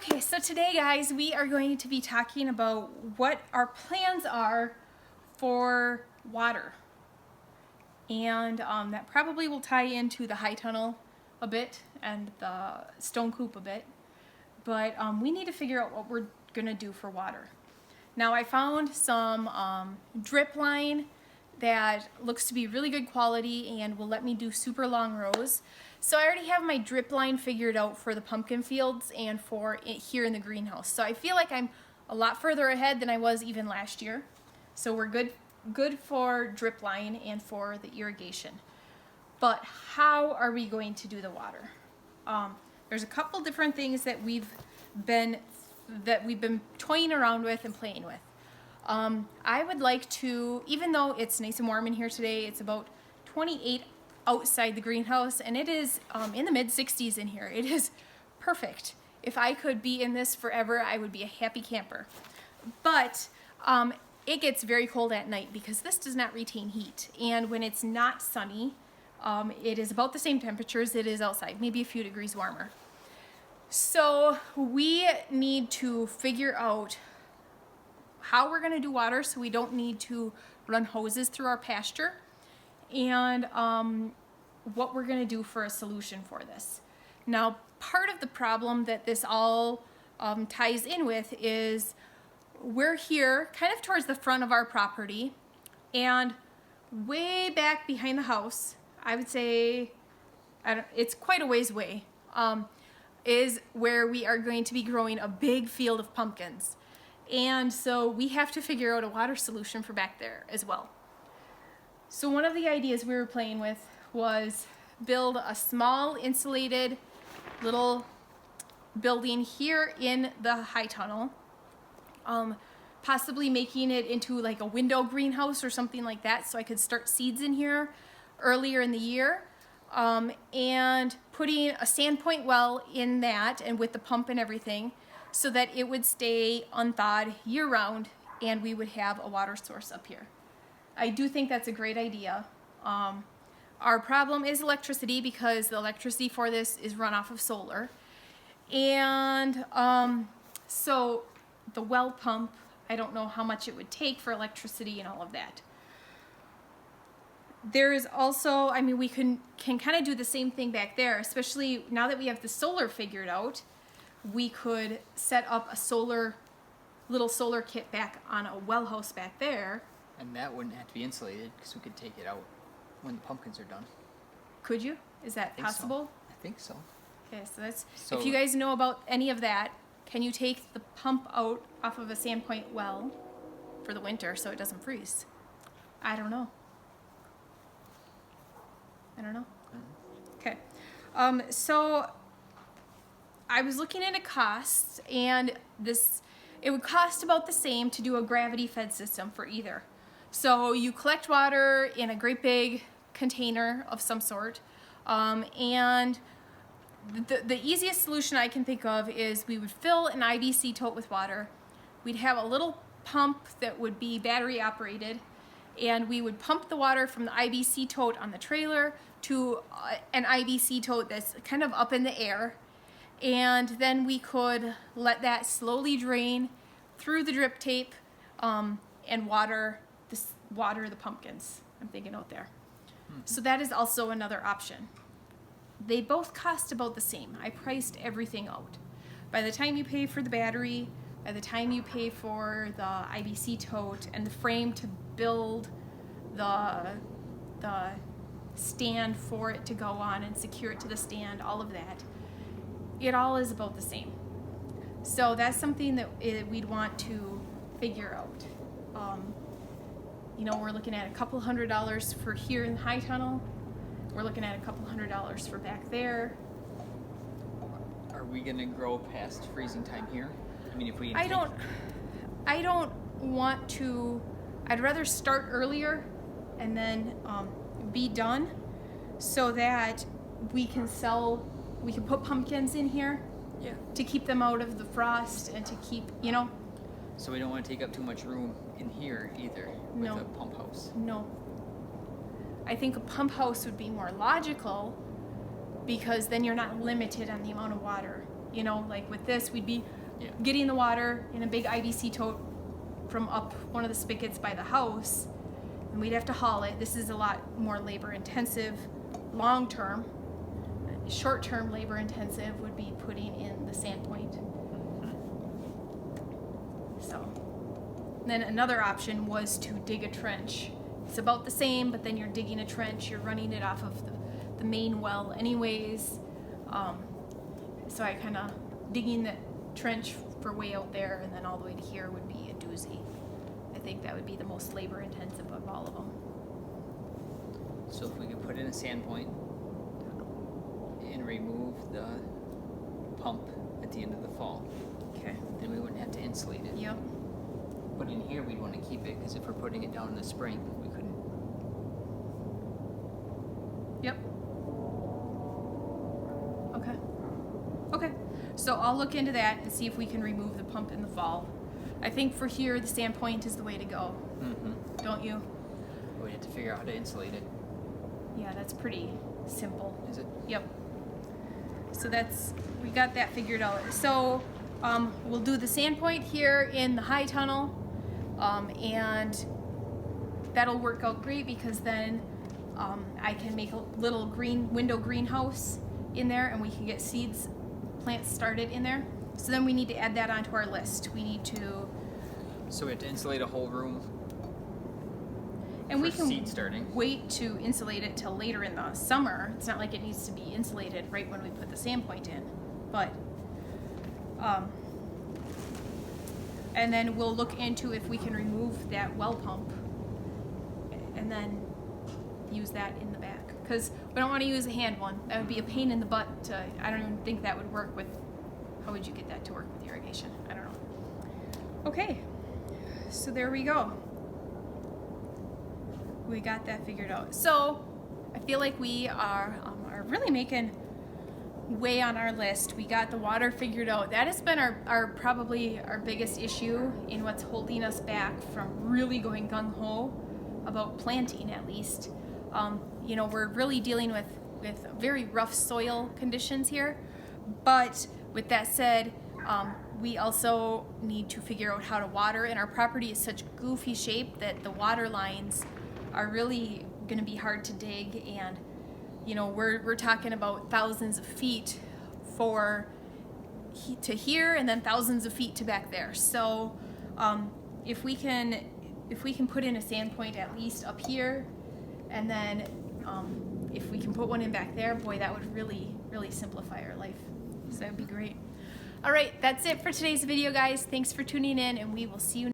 Okay, so today, guys, we are going to be talking about what our plans are for water. And that probably will tie into the high tunnel a bit and the stone coop a bit. But we need to figure out what we're going to do for water. Now, I found some drip line that looks to be really good quality and will let me do super long rows. So I already have my drip line figured out for the pumpkin fields and for it here in the greenhouse. So I feel like I'm a lot further ahead than I was even last year. So we're good for drip line and for the irrigation. But how are we going to do the water? There's a couple different things that we've been toying around with and playing with. I would like to, even though it's nice and warm in here today, it's about 28 outside the greenhouse, and it is in the mid-60s in here. It is perfect. If I could be in this forever, I would be a happy camper. But it gets very cold at night because this does not retain heat. And when it's not sunny, it is about the same temperature as it is outside, maybe a few degrees warmer. So we need to figure out how we're going to do water so we don't need to run hoses through our pasture, and what we're going to do for a solution for this. Now, part of the problem that this all ties in with is we're here kind of towards the front of our property, and way back behind the house, I would say it's quite a ways away, is where we are going to be growing a big field of pumpkins. And so we have to figure out a water solution for back there as well. So one of the ideas we were playing with was build a small insulated little building here in the high tunnel, possibly making it into like a window greenhouse or something like that, so I could start seeds in here earlier in the year, and putting a sandpoint well in that and with the pump and everything, so that it would stay unthawed year-round and we would have a water source up here. I do think that's a great idea. Our problem is electricity because the electricity for this is run off of solar. And so the well pump, I don't know how much it would take for electricity and all of that. There is also, I mean, we can kind of do the same thing back there, especially now that we have the solar figured out. We could set up a little solar kit back on a well house back there. And that wouldn't have to be insulated because we could take it out when the pumpkins are done. Could you? Is that possible? I think so. Okay, so if you guys know about any of that, can you take the pump out off of a sandpoint well for the winter so it doesn't freeze? I don't know. Okay. So I was looking into costs, and it would cost about the same to do a gravity fed system for either. So you collect water in a great big container of some sort, and the easiest solution I can think of is we would fill an IBC tote with water. We'd have a little pump that would be battery operated, and we would pump the water from the IBC tote on the trailer to an IBC tote that's kind of up in the air. And then we could let that slowly drain through the drip tape and water the pumpkins. I'm thinking out there. Mm-hmm. So that is also another option. They both cost about the same. I priced everything out. By the time you pay for the battery, by the time you pay for the IBC tote and the frame to build the stand for it to go on and secure it to the stand, all of that, it all is about the same. So that's something that we'd want to figure out. We're looking at a couple $100 for here in the high tunnel. We're looking at a couple $100 for back there. Are we gonna grow past freezing time here? I mean, if we I don't want to. I'd rather start earlier and then be done so that we can put pumpkins in here, yeah, to keep them out of the frost and to keep, So we don't want to take up too much room in here either with a pump house. No. I think a pump house would be more logical because then you're not limited on the amount of water You know, like with this, we'd be Yeah. getting the water in a big IBC tote from up one of the spigots by the house, and we'd have to haul it. This is a lot more labor intensive. Long term, short term labor intensive would be putting in the sand point. So then another option was to dig a trench. It's about the same, but then you're digging a trench, you're running it off of the main well anyways. So I kind of digging that trench for way out there and then all the way to here would be a doozy. I think that would be the most labor intensive of all of them. So if we could put in a sand point and remove the pump at the end of the fall, Okay. then we wouldn't have to insulate it. Yep. But in here, we'd want to keep it, because if we're putting it down in the spring, we couldn't. Yep. Okay. Okay. So I'll look into that and see if we can remove the pump in the fall. I think for here, the sand point is the way to go. Mm-hmm. Don't you? We have to figure out how to insulate it. Yeah, that's pretty simple. Is it? Yep. So we got that figured out. So we'll do the sand point here in the high tunnel, and that'll work out great because then I can make a little window greenhouse in there, and we can get plants started in there. So then we need to add that onto our list. We need to, So we have to insulate a whole room and for we can seed starting. wait to insulate it till later in the summer. It's not like it needs to be insulated right when we put the sand point in, but and then we'll look into if we can remove that well pump and then use that in the back, because we don't want to use a hand one. That would be a pain in the butt I don't even think that would work with, how would you get that to work with irrigation? I don't know. Okay, so there we go. We got that figured out. So I feel like we are really making way on our list. We got the water figured out. That has been our probably our biggest issue in what's holding us back from really going gung-ho about planting, at least. You know, we're really dealing with very rough soil conditions here, but with that said, we also need to figure out how to water, and our property is such goofy shape that the water lines are really going to be hard to dig, and you know, we're talking about thousands of feet to here, and then thousands of feet to back there. So if we can put in a sand point at least up here, and then if we can put one in back there, boy, that would really simplify our life. So that would be great. All right, that's it for today's video, guys. Thanks for tuning in, and we will see you next